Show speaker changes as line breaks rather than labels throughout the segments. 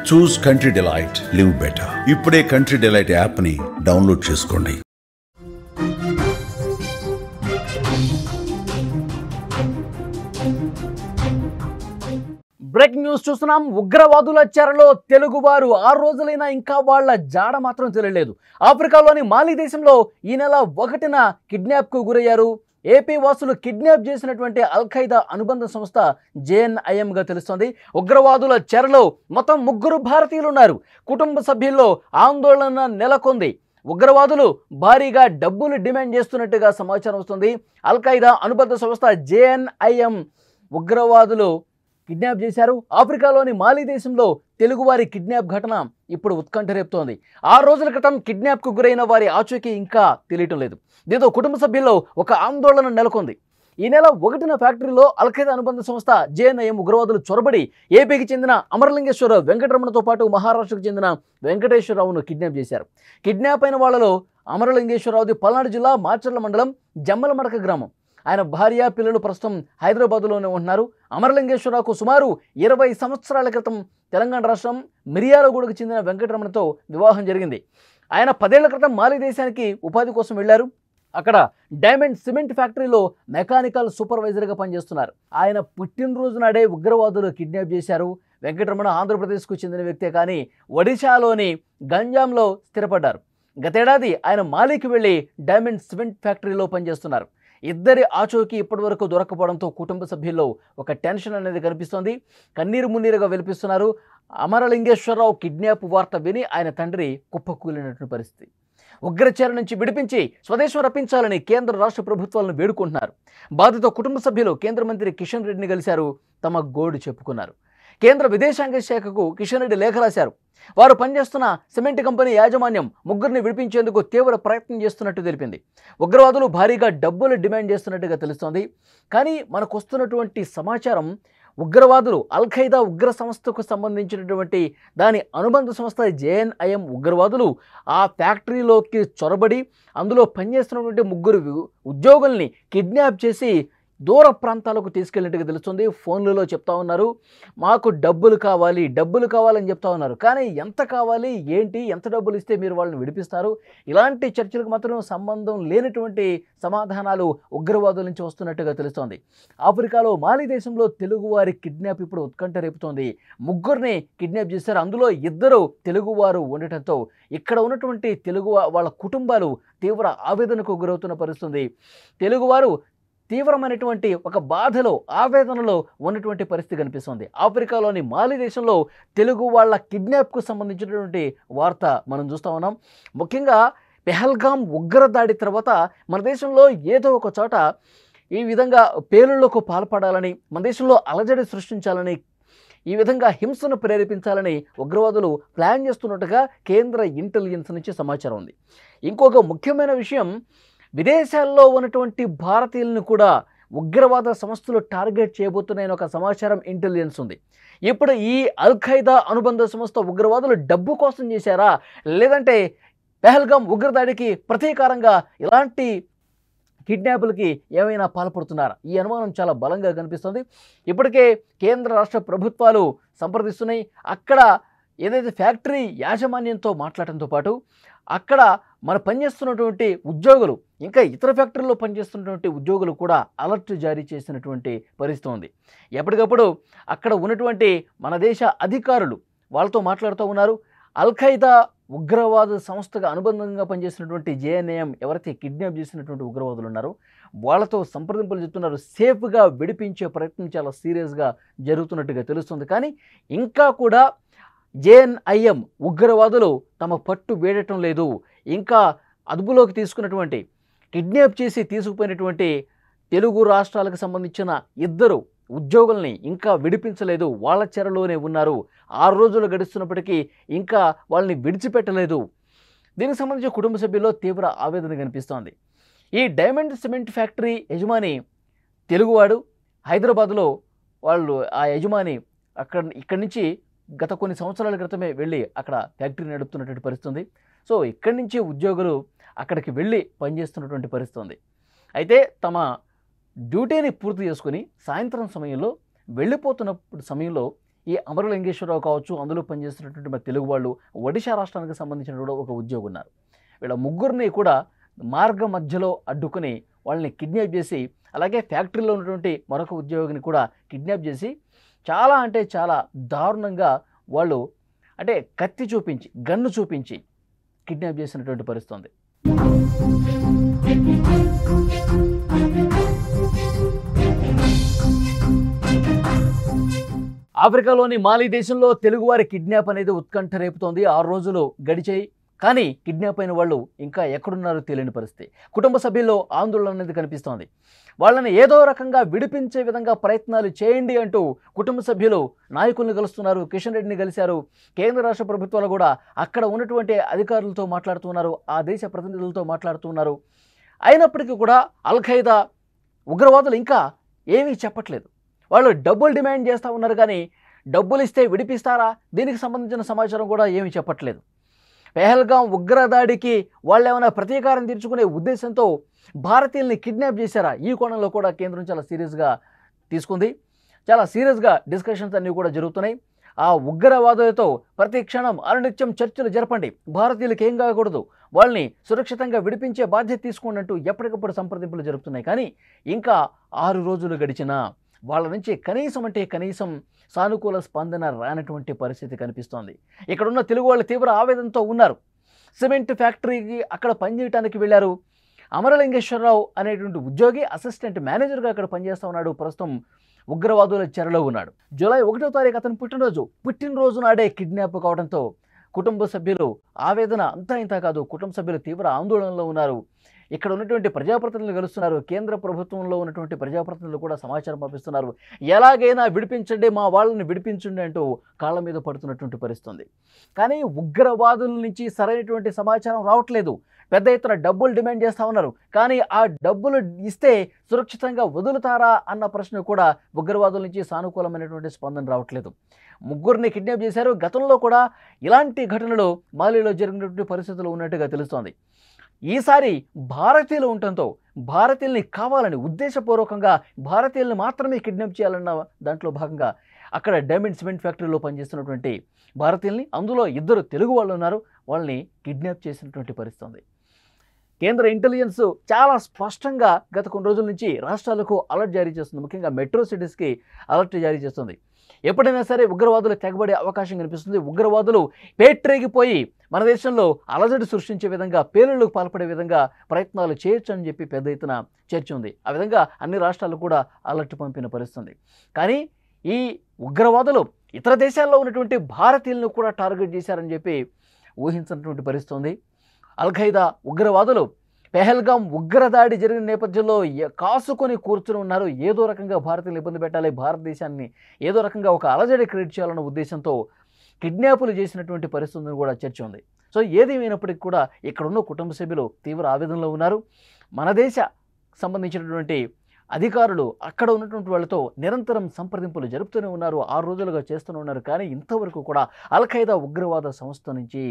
చూస్ country delight, live better. ఇప్పుడే country delight యాప్ని download చేసుకోండి.
బ్రేకింగ్ న్యూస్ చూస్తున్నాం. ఉగ్రవాదుల చెరలో తెలుగువారు 6 రోజులైనా ఇంకా వాళ్ళ జాడ మాత్రం తెలియలేదు. ఆఫ్రికాలోని మాలి దేశంలో ఈ నెల 1న కిడ్నాప్కు గురయ్యారు. ఏపీ వాసులు కిడ్నాప్ చేసినటువంటి అల్-ఖైదా అనుబంధ సంస్థ జేఎన్ఐఎంగా తెలుస్తోంది. ఉగ్రవాదుల చెరలో మొత్తం 3 భారతీయులు ఉన్నారు. కుటుంబ సభ్యుల్లో ఆందోళన నెలకొంది. ఉగ్రవాదులు భారీగా డబ్బులు డిమాండ్ చేస్తున్నట్టుగా సమాచారం వస్తుంది. అల్-ఖైదా అనుబంధ సంస్థ జేఎన్ఐఎం ఉగ్రవాదులు కిడ్నాప్ చేశారు. ఆఫ్రికాలోని మాలి దేశంలో తెలుగువారి కిడ్నాప్ ఘటన ఇప్పుడు ఉత్కంఠ రేపుతోంది. 6 రోజుల క్రితం కిడ్నాప్కు గురైన వారి ఆచూకీ ఇంకా తెలియటం లేదు. దీంతో కుటుంబ సభ్యుల్లో ఒక ఆందోళన నెలకొంది. ఈ నెల 1న ఫ్యాక్టరీలో అల్-ఖైదా అనుబంధ సంస్థ జేఎన్ఐఎం ఉగ్రవాదులు చొరబడి ఏపీకి చెందిన అమరలింగేశ్వరరావు వెంకటరమణతో పాటు మహారాష్ట్రకు చెందిన వెంకటేశ్వరరావును కిడ్నాప్ చేశారు. కిడ్నాప్ అయిన వాళ్లలో అమరలింగేశ్వరరావుది పల్నాడు జిల్లా మాచర్ల మండలం జమ్మలమడక గ్రామం. ఆయన భార్య పిల్లలు ప్రస్తుతం హైదరాబాద్లోనే ఉంటున్నారు. అమరలింగేశ్వరరావుకు సుమారు 20 సంవత్సరాల క్రితం తెలంగాణ రాష్ట్రం మిర్యాలగూడకు చెందిన వెంకటరమణతో వివాహం జరిగింది. ఆయన 10 ఏళ్ల క్రితం మాలి దేశానికి ఉపాధి కోసం వెళ్లారు. అక్కడ డైమండ్ సిమెంట్ ఫ్యాక్టరీలో మెకానికల్ సూపర్వైజర్గా పనిచేస్తున్నారు. ఆయన పుట్టినరోజు నాడే ఉగ్రవాదులు కిడ్నాప్ చేశారు. వెంకటరమణ ఆంధ్రప్రదేశ్కు చెందిన వ్యక్తే కానీ ఒడిశాలోని గంజాంలో స్థిరపడ్డారు. గతేడాది ఆయన మాలికి వెళ్లి డైమండ్ సిమెంట్ ఫ్యాక్టరీలో పనిచేస్తున్నారు. ఇద్దరి ఆచూకీ ఇప్పటివరకు దొరకపోవడంతో కుటుంబ సభ్యుల్లో ఒక టెన్షన్ అనేది కనిపిస్తోంది. కన్నీరు మున్నీరుగా వెలిపిస్తున్నారు. అమరలింగేశ్వరరావు కిడ్నాప్ వార్త విని ఆయన తండ్రి కుప్పకూలినటువంటి పరిస్థితి. ఉగ్రచర్య నుంచి విడిపించి స్వదేశం రప్పించాలని కేంద్ర రాష్ట్ర ప్రభుత్వాలను వేడుకుంటున్నారు. బాధిత కుటుంబ సభ్యులు కేంద్ర మంత్రి కిషన్ రెడ్డిని కలిశారు. తమ గోడు చెప్పుకున్నారు. కేంద్ర విదేశాంగ శాఖకు కిషన్ రెడ్డి లేఖ రాశారు. వారు పనిచేస్తున్న సిమెంట్ కంపెనీ యాజమాన్యం 3ని విడిపించేందుకు తీవ్ర ప్రయత్నం చేస్తున్నట్టు తెలిపింది. ఉగ్రవాదులు భారీగా డబ్బులు డిమాండ్ చేస్తున్నట్టుగా తెలుస్తోంది. కానీ మనకు వస్తున్నటువంటి సమాచారం ఉగ్రవాదులు అల్-ఖైదా ఉగ్ర సంస్థకు సంబంధించినటువంటి దాని అనుబంధ సంస్థ జేఎన్ఐఎం ఉగ్రవాదులు ఆ ఫ్యాక్టరీలోకి చొరబడి అందులో పనిచేస్తున్నటువంటి 3 ఉద్యోగుల్ని కిడ్నాప్ చేసి దూర ప్రాంతాలకు తీసుకెళ్ళినట్టుగా తెలుస్తుంది. ఫోన్లలో చెప్తా ఉన్నారు, మాకు డబ్బులు కావాలని చెప్తా ఉన్నారు. కానీ ఎంత కావాలి, ఏంటి, ఎంత డబ్బులు ఇస్తే మీరు వాళ్ళని విడిపిస్తారు? ఇలాంటి చర్చలకు మాత్రం సంబంధం లేనటువంటి సమాధానాలు ఉగ్రవాదుల నుంచి వస్తున్నట్టుగా తెలుస్తోంది. ఆఫ్రికాలో మాలి దేశంలో తెలుగువారి కిడ్నాప్ ఇప్పుడు ఉత్కంఠ రేపుతోంది. 3ని కిడ్నాప్ చేశారు. అందులో 2 తెలుగువారు ఉండటంతో ఇక్కడ ఉన్నటువంటి తెలుగు వాళ్ళ కుటుంబాలు తీవ్ర ఆవేదనకు గురవుతున్న పరిస్థితుంది. తెలుగువారు తీవ్రమైనటువంటి ఒక బాధలో ఆవేదనలో ఉన్నటువంటి పరిస్థితి కనిపిస్తుంది. ఆఫ్రికాలోని మాలి దేశంలో తెలుగు వాళ్ళ కిడ్నాప్కు సంబంధించినటువంటి వార్త మనం చూస్తూ ఉన్నాం. ముఖ్యంగా పెహల్గాం ఉగ్రదాడి తర్వాత మన దేశంలో ఏదో ఒక చోట ఈ విధంగా పేలుళ్లకు పాల్పడాలని, మన దేశంలో అలజడి సృష్టించాలని, ఈ విధంగా హింసను ప్రేరేపించాలని ఉగ్రవాదులు ప్లాన్ చేస్తున్నట్టుగా కేంద్ర ఇంటెలిజెన్స్ నుంచి సమాచారం ఉంది. ఇంకొక ముఖ్యమైన విషయం, విదేశాల్లో ఉన్నటువంటి భారతీయులను కూడా ఉగ్రవాద సంస్థలు టార్గెట్ చేయబోతున్నాయని ఒక సమాచారం ఇంటెలిజెన్స్ ఉంది. ఇప్పుడు ఈ అల్-ఖైదా అనుబంధ సంస్థ ఉగ్రవాదులు డబ్బు కోసం చేశారా, లేదంటే పెహల్గాం ఉగ్రదాడికి ప్రతీకారంగా ఇలాంటి కిడ్నాపులకి ఏమైనా పాల్పడుతున్నారా? ఈ అనుమానం చాలా బలంగా కనిపిస్తుంది. ఇప్పటికే కేంద్ర రాష్ట్ర ప్రభుత్వాలు సంప్రదిస్తున్నాయి. అక్కడ ఏదైతే ఫ్యాక్టరీ యాజమాన్యంతో మాట్లాడటంతో పాటు అక్కడ పనిచేస్తున్నటువంటి ఉద్యోగులు, ఇంకా ఇతర ఫ్యాక్టరీలో పనిచేస్తున్నటువంటి ఉద్యోగులు కూడా అలర్ట్ జారీ చేసినటువంటి పరిస్థితి ఉంది. ఎప్పటికప్పుడు అక్కడ ఉన్నటువంటి మన దేశ అధికారులు వాళ్ళతో మాట్లాడుతూ ఉన్నారు. అల్-ఖైదా ఉగ్రవాద సంస్థగా అనుబంధంగా పనిచేసినటువంటి జేఎన్ఐఎం ఎవరైతే కిడ్నాప్ చేసినటువంటి ఉగ్రవాదులు ఉన్నారో వాళ్ళతో సంప్రదింపులు చెప్తున్నారు. సేఫ్గా విడిపించే ప్రయత్నం చాలా సీరియస్గా జరుగుతున్నట్టుగా తెలుస్తుంది. కానీ ఇంకా కూడా జేఎన్ఐఎం ఉగ్రవాదులు తమ పట్టు వేయటం లేదు. ఇంకా అదుపులోకి తీసుకున్నటువంటి, కిడ్నాప్ చేసి తీసుకుపోయినటువంటి తెలుగు రాష్ట్రాలకు సంబంధించిన 2 ఉద్యోగుల్ని ఇంకా విడిపించలేదు. వాళ్ళ చెరలోనే ఉన్నారు. 6 రోజులు గడుస్తున్నప్పటికీ ఇంకా వాళ్ళని విడిచిపెట్టలేదు. దీనికి సంబంధించి కుటుంబ సభ్యుల్లో తీవ్ర ఆవేదన కనిపిస్తోంది. ఈ డైమండ్ సిమెంట్ ఫ్యాక్టరీ యజమాని తెలుగువాడు. హైదరాబాద్లో వాళ్ళు ఆ యజమాని ఇక్కడి నుంచి గత కొన్ని సంవత్సరాల క్రితమే వెళ్ళి అక్కడ ఫ్యాక్టరీ నడుపుతున్నటువంటి పరిస్థితి ఉంది. సో ఇక్కడి నుంచి ఉద్యోగులు అక్కడికి వెళ్ళి పనిచేస్తున్నటువంటి పరిస్థితి ఉంది. అయితే తమ డ్యూటీని పూర్తి చేసుకుని సాయంత్రం సమయంలో వెళ్ళిపోతున్నప్పుడు సమయంలో ఈ అమరలింగేశ్వరరావు కావచ్చు, అందులో పనిచేస్తున్నటువంటి మన తెలుగు వాళ్ళు, ఒడిశా రాష్ట్రానికి సంబంధించిన కూడా ఒక ఉద్యోగి ఉన్నారు. వీళ్ళ ముగ్గురిని కూడా మార్గ మధ్యలో అడ్డుకుని వాళ్ళని కిడ్నాప్ చేసి, అలాగే ఫ్యాక్టరీలో ఉన్నటువంటి మరొక ఉద్యోగిని కూడా కిడ్నాప్ చేసి చాలా అంటే చాలా దారుణంగా వాళ్ళు అంటే కత్తి చూపించి, గన్ను చూపించి కిడ్నాప్ చేసినటువంటి పరిస్థితి ఉంది. ఆఫ్రికాలోని మాలి దేశంలో తెలుగువారి కిడ్నాప్ అనేది ఉత్కంఠ రేపుతోంది. 6 రోజులు గడిచాయి, కానీ కిడ్నాప్ అయిన వాళ్ళు ఇంకా ఎక్కడున్నారో తెలియని పరిస్థితి. కుటుంబ సభ్యుల్లో ఆందోళన అనేది కనిపిస్తోంది. వాళ్ళని ఏదో రకంగా విడిపించే విధంగా ప్రయత్నాలు చేయండి అంటూ కుటుంబ సభ్యులు నాయకులను కలుస్తున్నారు. కిషన్ రెడ్డిని కలిశారు. కేంద్ర రాష్ట్ర ప్రభుత్వాలు కూడా అక్కడ ఉన్నటువంటి అధికారులతో మాట్లాడుతున్నారు, ఆ దేశ ప్రతినిధులతో మాట్లాడుతున్నారు. అయినప్పటికీ కూడా అల్ ఖైదా ఉగ్రవాదులు ఇంకా ఏమీ చెప్పట్లేదు. వాళ్ళు డబ్బులు డిమాండ్ చేస్తూ ఉన్నారు, కానీ డబ్బులు ఇస్తే విడిపిస్తారా, దీనికి సంబంధించిన సమాచారం కూడా ఏమీ చెప్పట్లేదు. పెహల్గాం ఉగ్రదాడికి వాళ్ళు ఏమైనా ప్రతీకారం తీర్చుకునే ఉద్దేశంతో భారతీయుల్ని కిడ్నాప్ చేశారా, ఈ కోణంలో కూడా కేంద్రం చాలా సీరియస్గా తీసుకుంది. చాలా సీరియస్గా డిస్కషన్స్ అన్నీ కూడా జరుగుతున్నాయి. ఆ ఉగ్రవాదులతో ప్రతి క్షణం అనునిత్యం చర్చలు జరపండి, భారతీయులకు ఏం కాకూడదు, వాళ్ళని సురక్షితంగా విడిపించే బాధ్యత తీసుకోండి అంటూ ఎప్పటికప్పుడు సంప్రదింపులు జరుపుతున్నాయి. కానీ ఇంకా 6 రోజులు గడిచినా వాళ్ళ నుంచి కనీసం అంటే కనీసం సానుకూల స్పందన రానటువంటి పరిస్థితి కనిపిస్తోంది. ఇక్కడున్న తెలుగు వాళ్ళు తీవ్ర ఆవేదనతో ఉన్నారు. సిమెంట్ ఫ్యాక్టరీకి అక్కడ పనిచేయడానికి వెళ్ళారు. అమరలింగేశ్వరరావు అనేటువంటి ఉద్యోగి అసిస్టెంట్ మేనేజర్గా అక్కడ పనిచేస్తూ ఉన్నాడు. ప్రస్తుతం ఉగ్రవాదుల చెరలో ఉన్నాడు. జూలై 1వ తారీఖు అతని పుట్టినరోజు నాడే కిడ్నాప్ కావడంతో కుటుంబ సభ్యులు ఆవేదన అంతా ఇంత కాదు, కుటుంబ సభ్యులు తీవ్ర ఆందోళనలో ఉన్నారు. ఇక్కడ ఉన్నటువంటి ప్రజాప్రతినిధులు కలుస్తున్నారు. కేంద్ర ప్రభుత్వంలో ఉన్నటువంటి ప్రజాప్రతినిధులు కూడా సమాచారం పంపిస్తున్నారు. ఎలాగైనా విడిపించండి, మా వాళ్ళని విడిపించండి అంటూ కాళ్ళ మీద పడుతున్నటువంటి పరిస్థితి. కానీ ఉగ్రవాదుల నుంచి సరైనటువంటి సమాచారం రావట్లేదు. పెద్ద ఎత్తున డబ్బులు డిమాండ్ చేస్తూ ఉన్నారు, కానీ ఆ డబ్బులు ఇస్తే సురక్షితంగా వదులుతారా అన్న ప్రశ్న కూడా ఉగ్రవాదుల నుంచి సానుకూలమైనటువంటి స్పందన రావట్లేదు. ముగ్గురిని కిడ్నాప్ చేశారు. గతంలో కూడా ఇలాంటి ఘటనలు మాలిలో జరిగినటువంటి పరిస్థితులు ఉన్నట్టుగా తెలుస్తోంది. ఈసారి భారతీయులు ఉండటంతో భారతీయుల్ని కావాలని ఉద్దేశపూర్వకంగా భారతీయుల్ని మాత్రమే కిడ్నాప్ చేయాలన్న దాంట్లో భాగంగా అక్కడ డైమండ్ సిమెంట్ ఫ్యాక్టరీలో పనిచేస్తున్నటువంటి భారతీయుల్ని, అందులో 2 తెలుగు వాళ్ళు ఉన్నారు, వాళ్ళని కిడ్నాప్ చేసినటువంటి పరిస్థితి. కేంద్ర ఇంటెలిజెన్స్ చాలా స్పష్టంగా గత కొన్ని రోజుల నుంచి రాష్ట్రాలకు అలర్ట్ జారీ చేస్తుంది. ముఖ్యంగా మెట్రో సిటీస్కి అలర్ట్ జారీ చేస్తుంది. ఎప్పుడైనా సరే ఉగ్రవాదులు తెగబడే అవకాశం కనిపిస్తుంది. ఉగ్రవాదులు పేట్రేగిపోయి మన దేశంలో అలజడి సృష్టించే విధంగా, పేలుళ్లకు పాల్పడే విధంగా ప్రయత్నాలు చేయొచ్చు అని చెప్పి పెద్ద ఎత్తున చర్చ ఉంది. ఆ విధంగా అన్ని రాష్ట్రాలు కూడా అలర్ట్ పంపిన పరిస్థితి. కానీ ఈ ఉగ్రవాదులు ఇతర దేశాల్లో ఉన్నటువంటి భారతీయులను కూడా టార్గెట్ చేశారని చెప్పి ఊహించినటువంటి పరిస్థితి. అల్ ఖైదా ఉగ్రవాదులు పెహల్గాం ఉగ్రదాడి జరిగిన నేపథ్యంలో కాసుకొని కూర్చుని ఉన్నారు. ఏదో రకంగా భారతీయులు ఇబ్బంది పెట్టాలి, భారతదేశాన్ని ఏదో రకంగా ఒక అలజడి క్రియేట్ చేయాలన్న ఉద్దేశంతో కిడ్నాపులు చేసినటువంటి పరిస్థితిని కూడా చర్చ ఉంది. సో ఏదేమైనప్పటికీ కూడా ఇక్కడున్న కుటుంబ సభ్యులు తీవ్ర ఆవేదనలో ఉన్నారు. మన దేశ సంబంధించినటువంటి అధికారులు అక్కడ ఉన్నటువంటి వాళ్ళతో నిరంతరం సంప్రదింపులు జరుపుతూనే ఉన్నారు, 6 రోజులుగా చేస్తూనే ఉన్నారు. కానీ ఇంతవరకు కూడా అల్ ఖైదా ఉగ్రవాద సంస్థ నుంచి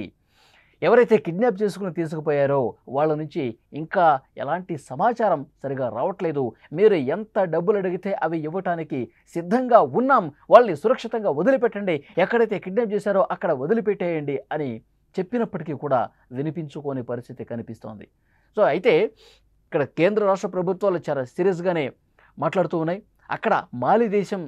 ఎవరైతే కిడ్నాప్ చేసుకుని తీసుకుపోయారో వాళ్ళ నుంచి ఇంకా ఎలాంటి సమాచారం సరిగా రావట్లేదు. మీరు ఎంత డబ్బులు అడిగితే అవి ఇవ్వటానికి సిద్ధంగా ఉన్నాం, వాళ్ళని సురక్షితంగా వదిలిపెట్టండి, ఎక్కడైతే కిడ్నాప్ చేశారో అక్కడ వదిలిపెట్టేయండి అని చెప్పినప్పటికీ కూడా వినిపించుకోని పరిస్థితి కనిపిస్తోంది. సో అయితే ఇక్కడ కేంద్ర రాష్ట్ర ప్రభుత్వాలు చాలా సీరియస్గానే మాట్లాడుతూ ఉన్నాయి. అక్కడ మాలి దేశం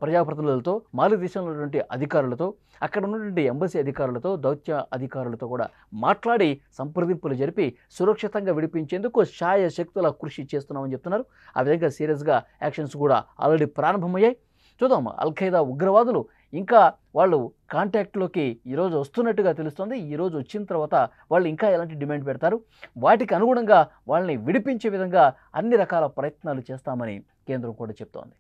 ప్రజాప్రతినిధులతో, మాలి దేశంలో ఉన్నటువంటి అధికారులతో, అక్కడ ఉన్నటువంటి ఎంబసీ అధికారులతో, దౌత్య అధికారులతో కూడా మాట్లాడి సంప్రదింపులు జరిపి సురక్షితంగా విడిపించేందుకు శాయశక్తుల కృషి చేస్తున్నామని చెప్తున్నారు. ఆ విధంగా సీరియస్గా యాక్షన్స్ కూడా ఆల్రెడీ ప్రారంభమయ్యాయి. చూద్దాం, అల్ ఖైదా ఉగ్రవాదులు ఇంకా వాళ్ళు కాంటాక్ట్లోకి ఈరోజు వస్తున్నట్టుగా తెలుస్తోంది. ఈరోజు వచ్చిన తర్వాత వాళ్ళు ఇంకా ఎలాంటి డిమాండ్ పెడతారు, వాటికి అనుగుణంగా వాళ్ళని విడిపించే విధంగా అన్ని రకాల ప్రయత్నాలు చేస్తామని కేంద్రం కూడా చెప్తోంది.